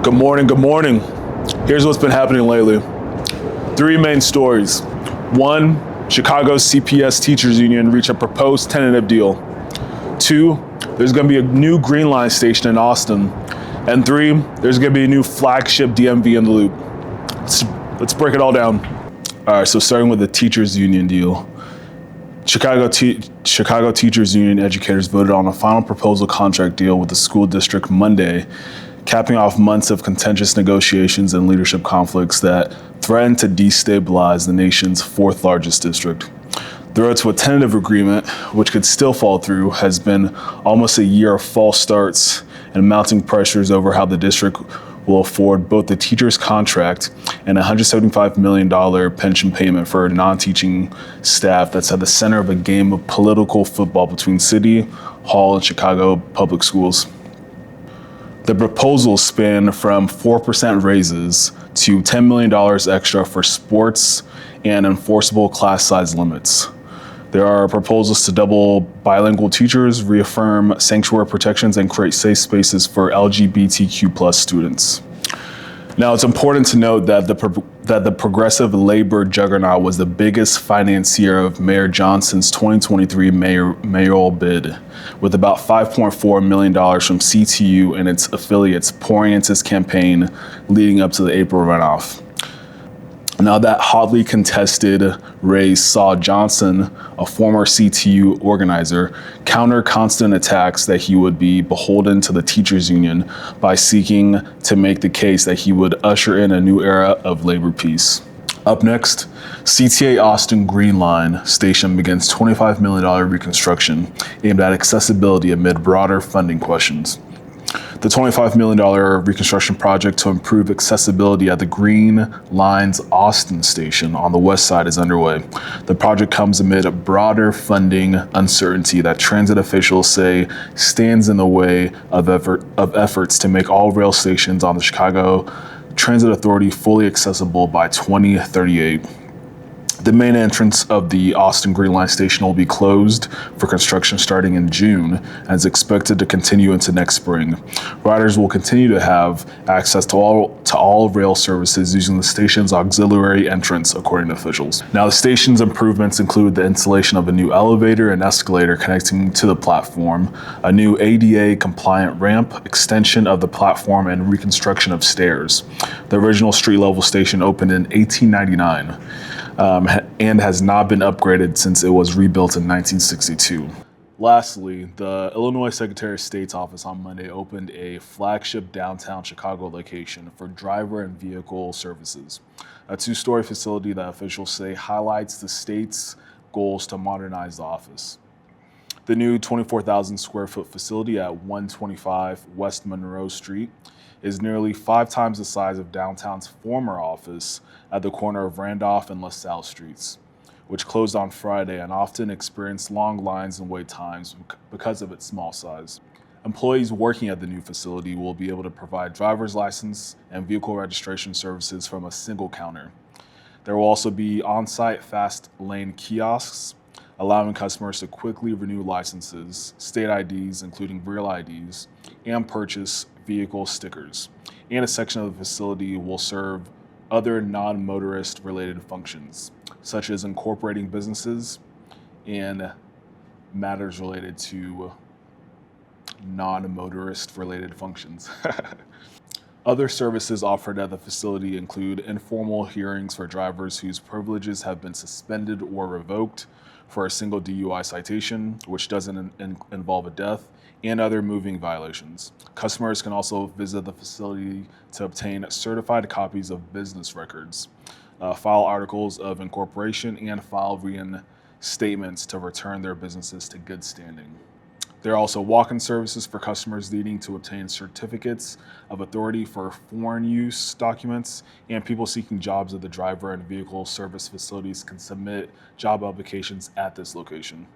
Good morning, good morning. Here's what's been happening lately. Three main stories. One, Chicago's CPS Teachers Union reached a proposed tentative deal. Two, there's gonna be a new Green Line station in Austin. And three, there's gonna be a new Flagship DMV in the loop. Let's break it all down. All right, so starting with the Teachers Union deal. Chicago Teachers Union educators voted on a final proposal contract deal with the school district Monday, capping off months of contentious negotiations and leadership conflicts that threatened to destabilize the nation's fourth largest district. The road to a tentative agreement, which could still fall through, has been almost a year of false starts and mounting pressures over how the district will afford both the teacher's contract and a $175 million pension payment for non-teaching staff that's at the center of a game of political football between City Hall and Chicago public schools. The proposals span from 4% raises to $10 million extra for sports and enforceable class size limits. There are proposals to double bilingual teachers, reaffirm sanctuary protections, and create safe spaces for LGBTQ+ students. Now, it's important to note that the progressive labor juggernaut was the biggest financier of Mayor Johnson's 2023 mayoral bid, with about $5.4 million from CTU and its affiliates pouring into his campaign leading up to the April runoff. Now, that hotly contested race saw Johnson, a former CTU organizer, counter constant attacks that he would be beholden to the teachers union by seeking to make the case that he would usher in a new era of labor peace. Up next, CTA Austin Green Line station begins $25 million reconstruction aimed at accessibility amid broader funding questions. The $25 million reconstruction project to improve accessibility at the Green Line's Austin station on the west side is underway. The project comes amid a broader funding uncertainty that transit officials say stands in the way of efforts to make all rail stations on the Chicago Transit Authority fully accessible by 2038. The main entrance of the Austin Green Line station will be closed for construction starting in June and is expected to continue into next spring. Riders will continue to have access to all rail services using the station's auxiliary entrance, according to officials. Now, the station's improvements include the installation of a new elevator and escalator connecting to the platform, a new ADA-compliant ramp, extension of the platform, and reconstruction of stairs. The original street-level station opened in 1899. And has not been upgraded since it was rebuilt in 1962. Lastly, the Illinois Secretary of State's office on Monday opened a flagship downtown Chicago location for driver and vehicle services, a two-story facility that officials say highlights the state's goals to modernize the office. The new 24,000 square foot facility at 125 West Monroe Street is nearly 5 times the size of downtown's former office at the corner of Randolph and LaSalle Streets, which closed on Friday and often experienced long lines and wait times because of its small size. Employees working at the new facility will be able to provide driver's license and vehicle registration services from a single counter. There will also be on-site fast lane kiosks, allowing customers to quickly renew licenses, state IDs, including real IDs, and purchase vehicle stickers. And a section of the facility will serve other non-motorist related functions, such as incorporating businesses and matters related to non-motorist related functions. Other services offered at the facility include informal hearings for drivers whose privileges have been suspended or revoked for a single DUI citation, which doesn't involve a death, and other moving violations. Customers can also visit the facility to obtain certified copies of business records, file articles of incorporation, and file reinstatements to return their businesses to good standing. There are also walk-in services for customers needing to obtain certificates of authority for foreign use documents, and people seeking jobs at the driver and vehicle service facilities can submit job applications at this location.